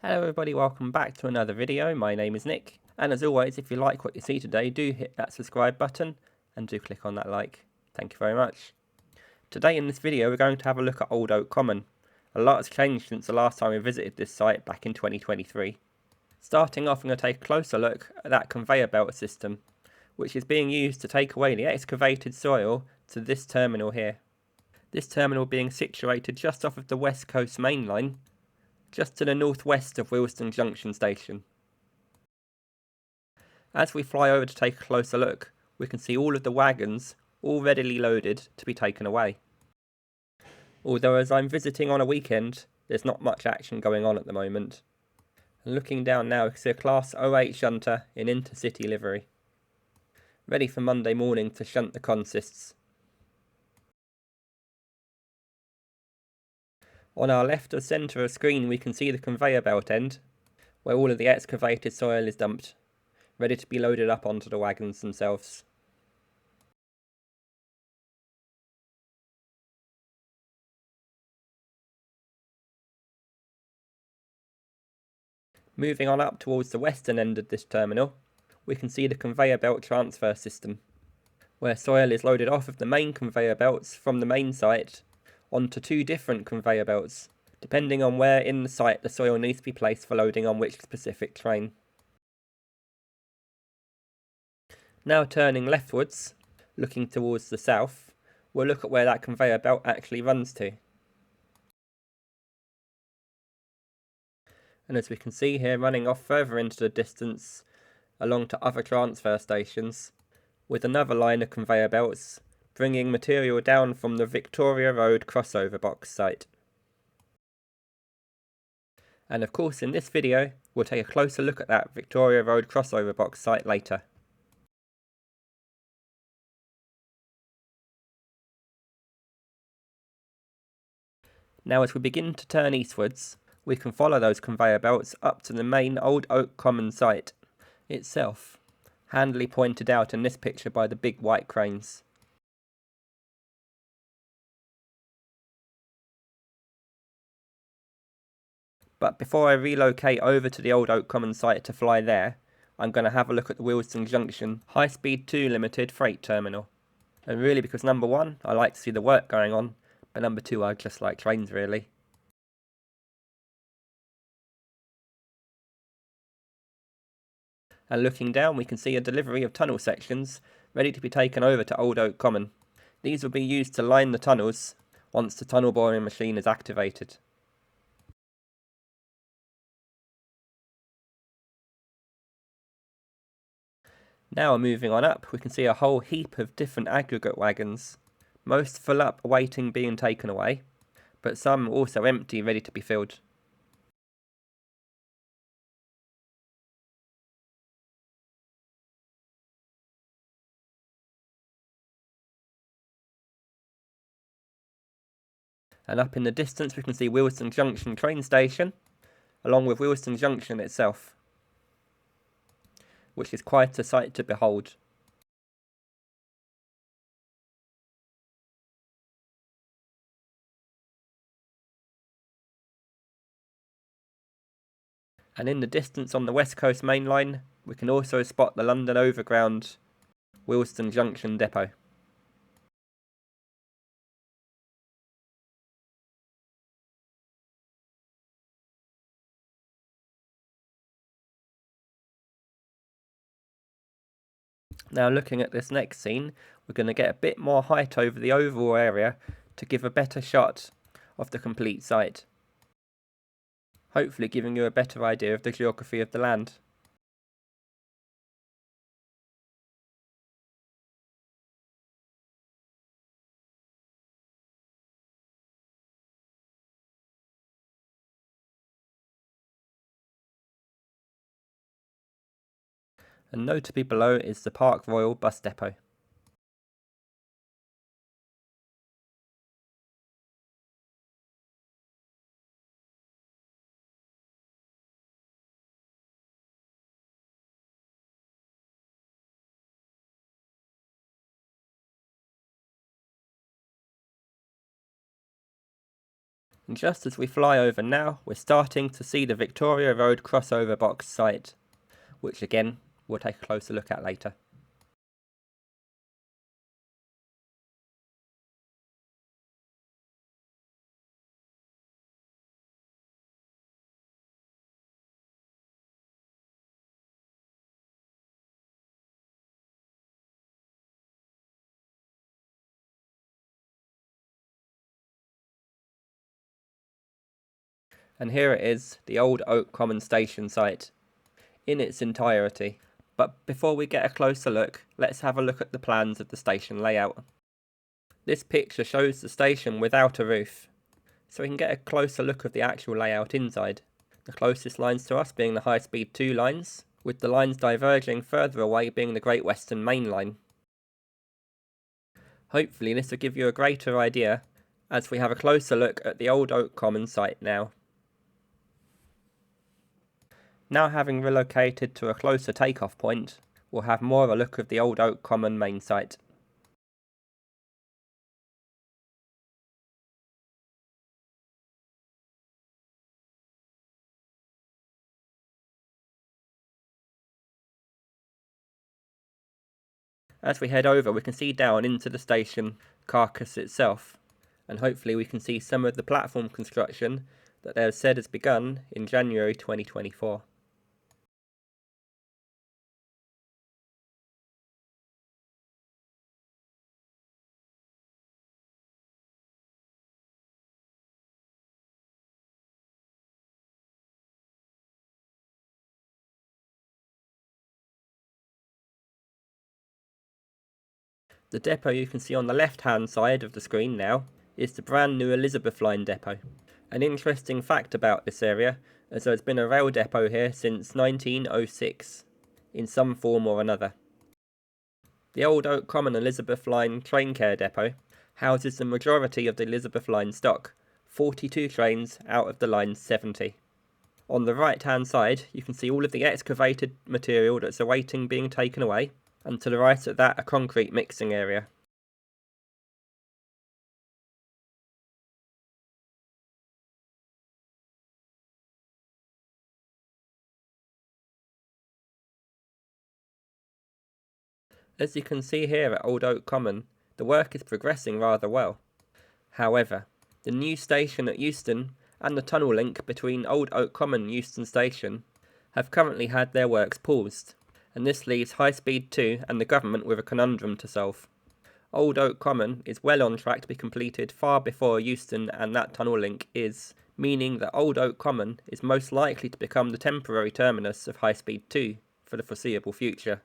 Hello everybody, welcome back to another video. My name is Nick, and as always, if you like what you see today, do hit that subscribe button and do click on that like. Thank you very much. Today in this video we're going to have a look at Old Oak Common. A lot has changed since the last time we visited this site back in 2023. Starting off, I'm going to take a closer look at that conveyor belt system, which is being used to take away the excavated soil to this terminal here. This terminal being situated just off of the West Coast Main Line, just to the northwest of Willesden Junction Station. As we fly over to take a closer look, we can see all of the wagons all readily loaded to be taken away. Although as I'm visiting on a weekend, there's not much action going on at the moment. And looking down now, we can see a Class 08 shunter in intercity livery, ready for Monday morning to shunt the consists. On our left of centre of screen we can see the conveyor belt end, where all of the excavated soil is dumped, ready to be loaded up onto the wagons themselves. Moving on up towards the western end of this terminal, we can see the conveyor belt transfer system, where soil is loaded off of the main conveyor belts from the main site onto two different conveyor belts, depending on where in the site the soil needs to be placed for loading on which specific train. Now turning leftwards, looking towards the south, we'll look at where that conveyor belt actually runs to. And as we can see here, running off further into the distance along to other transfer stations, with another line of conveyor belts bringing material down from the Victoria Road crossover box site. And of course in this video we'll take a closer look at that Victoria Road crossover box site later. Now as we begin to turn eastwards, we can follow those conveyor belts up to the main Old Oak Common site itself, handily pointed out in this picture by the big white cranes. But before I relocate over to the Old Oak Common site to fly there, I'm going to have a look at the Willesden Junction High Speed 2 Limited Freight Terminal. And really because number one, I like to see the work going on, but number two, I just like trains really. And looking down we can see a delivery of tunnel sections ready to be taken over to Old Oak Common. These will be used to line the tunnels once the tunnel boring machine is activated. Now moving on up, we can see a whole heap of different aggregate wagons, most full up awaiting being taken away, but some also empty ready to be filled. And up in the distance we can see Willesden Junction train station, along with Willesden Junction itself, which is quite a sight to behold. And in the distance on the West Coast Main Line, we can also spot the London Overground Willesden Junction depot. Now looking at this next scene, we're going to get a bit more height over the overall area to give a better shot of the complete site, hopefully giving you a better idea of the geography of the land. And notably below is the Park Royal bus depot. And just as we fly over now, we're starting to see the Victoria Road crossover box site, which again, we'll take a closer look at later. And here it is, the old Oak Common Station site, in its entirety. But before we get a closer look, let's have a look at the plans of the station layout. This picture shows the station without a roof, so we can get a closer look of the actual layout inside. The closest lines to us being the high-speed 2 lines, with the lines diverging further away being the Great Western Main Line. Hopefully this will give you a greater idea as we have a closer look at the old Oak Common site now. Now having relocated to a closer takeoff point, we'll have more of a look of the old Oak Common main site. As we head over, we can see down into the station carcass itself, and hopefully we can see some of the platform construction that they have said has begun in January 2024. The depot you can see on the left hand side of the screen now is the brand new Elizabeth Line depot. An interesting fact about this area is there has been a rail depot here since 1906 in some form or another. The old Oak Common Elizabeth Line train care depot houses the majority of the Elizabeth Line stock, 42 trains out of the line's 70. On the right hand side you can see all of the excavated material that's awaiting being taken away, and to the right of that a concrete mixing area. As you can see here at Old Oak Common, the work is progressing rather well. However, the new station at Euston and the tunnel link between Old Oak Common and Euston Station have currently had their works paused, and this leaves High Speed 2 and the government with a conundrum to solve. Old Oak Common is well on track to be completed far before Euston and that tunnel link is, meaning that Old Oak Common is most likely to become the temporary terminus of High Speed 2 for the foreseeable future,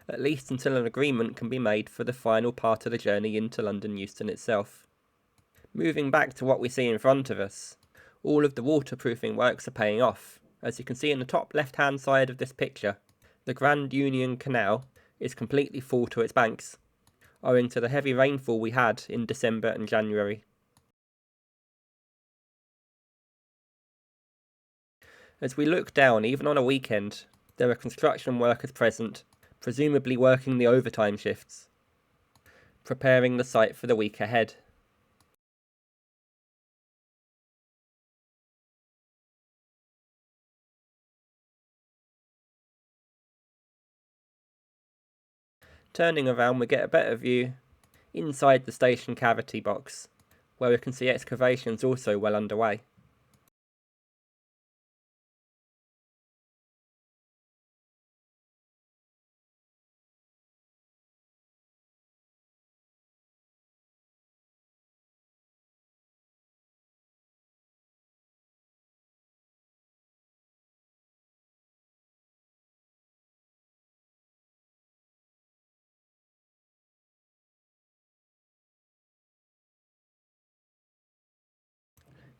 at least until an agreement can be made for the final part of the journey into London Euston itself. Moving back to what we see in front of us, all of the waterproofing works are paying off. As you can see in the top left hand side of this picture, the Grand Union Canal is completely full to its banks, owing to the heavy rainfall we had in December and January. As we look down, even on a weekend, there are construction workers present, presumably working the overtime shifts, preparing the site for the week ahead. Turning around, we get a better view inside the station cavity box, where we can see excavations also well underway.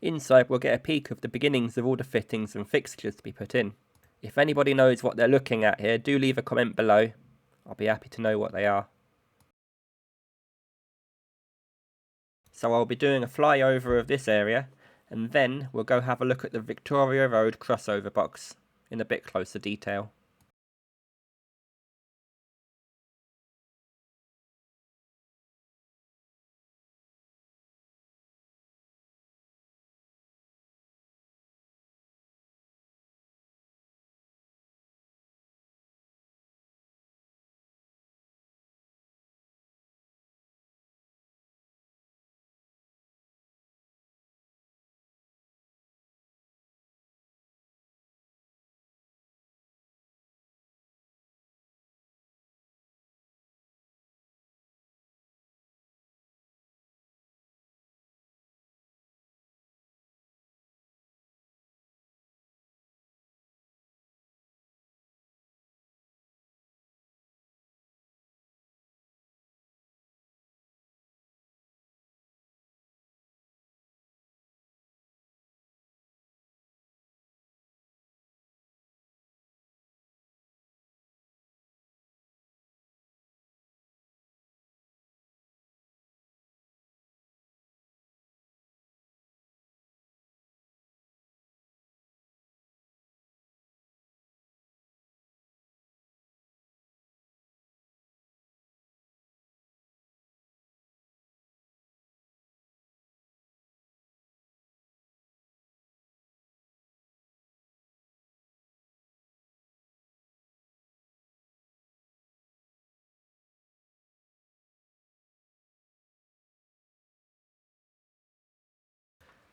Inside we'll get a peek of the beginnings of all the fittings and fixtures to be put in. If anybody knows what they're looking at here, do leave a comment below. I'll be happy to know what they are. So I'll be doing a flyover of this area, and then we'll go have a look at the Victoria Road crossover box in a bit closer detail.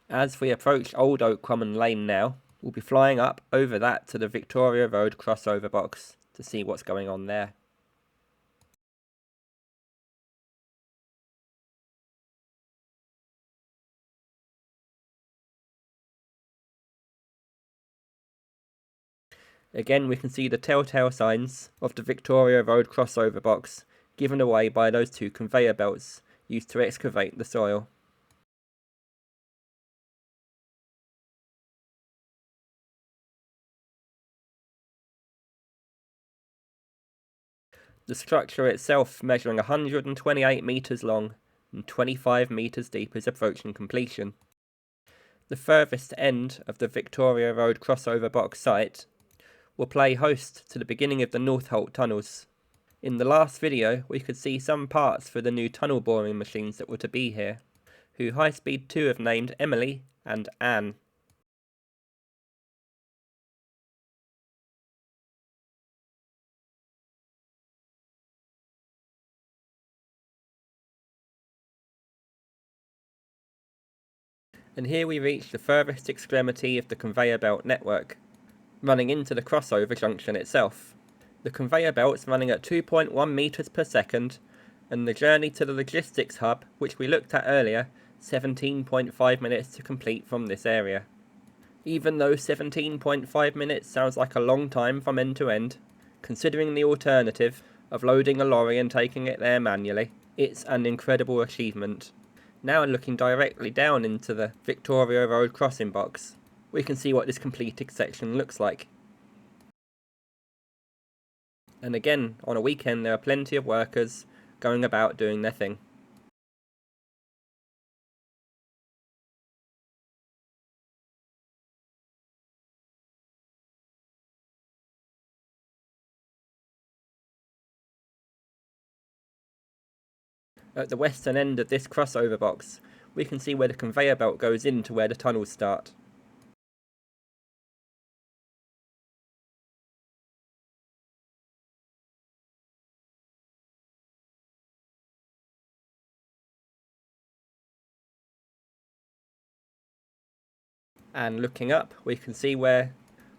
As we approach Old Oak Common Lane now, we'll be flying up over that to the Victoria Road crossover box to see what's going on there. Again, we can see the telltale signs of the Victoria Road crossover box given away by those two conveyor belts used to excavate the soil. The structure itself, measuring 128 metres long and 25 metres deep, is approaching completion. The furthest end of the Victoria Road crossover box site will play host to the beginning of the North Holt tunnels. In the last video, we could see some parts for the new tunnel boring machines that were to be here, who High Speed 2 have named Emily and Anne. And here we reach the furthest extremity of the conveyor belt network, running into the crossover junction itself. The conveyor belt's running at 2.1 metres per second, and the journey to the logistics hub, which we looked at earlier, 17.5 minutes to complete from this area. Even though 17.5 minutes sounds like a long time from end to end, considering the alternative of loading a lorry and taking it there manually, it's an incredible achievement. Now looking directly down into the Victoria Road crossing box, we can see what this completed section looks like. And again, on a weekend there are plenty of workers going about doing their thing. At the western end of this crossover box, we can see where the conveyor belt goes into where the tunnels start. And looking up, we can see where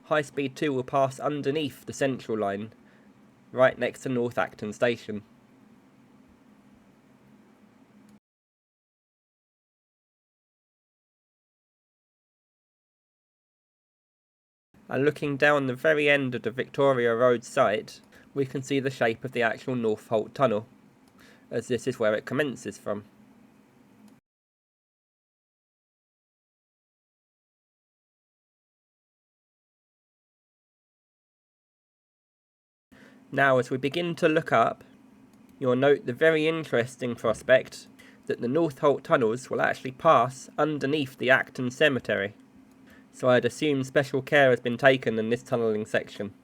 High Speed 2 will pass underneath the central line, right next to North Acton Station. And looking down the very end of the Victoria Road site, we can see the shape of the actual North Holt tunnel, as this is where it commences from. Now as we begin to look up, you'll note the very interesting prospect that the North Holt tunnels will actually pass underneath the Acton Cemetery. So I'd assume special care has been taken in this tunnelling section.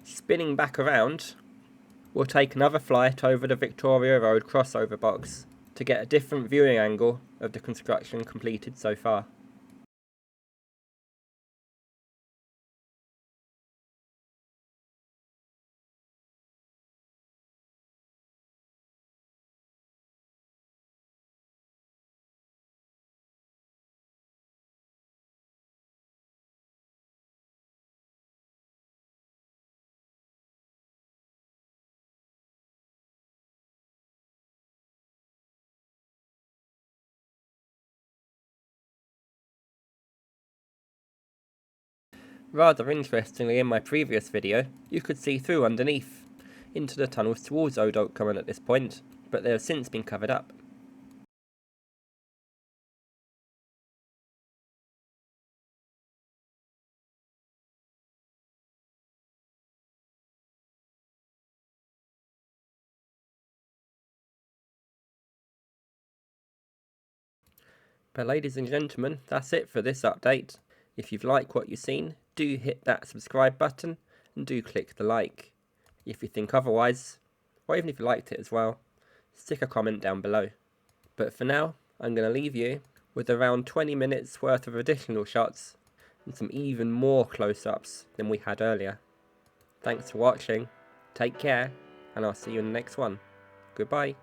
Spinning back around, we'll take another flight over the Victoria Road crossover box to get a different viewing angle of the construction completed so far. Rather interestingly, in my previous video, you could see through underneath into the tunnels towards Old Oak Common at this point, but they have since been covered up. But ladies and gentlemen, that's it for this update. If you've liked what you've seen, do hit that subscribe button and do click the like. If you think otherwise, or even if you liked it as well, stick a comment down below. But for now, I'm going to leave you with around 20 minutes worth of additional shots and some even more close-ups than we had earlier. Thanks for watching, take care, and I'll see you in the next one. Goodbye.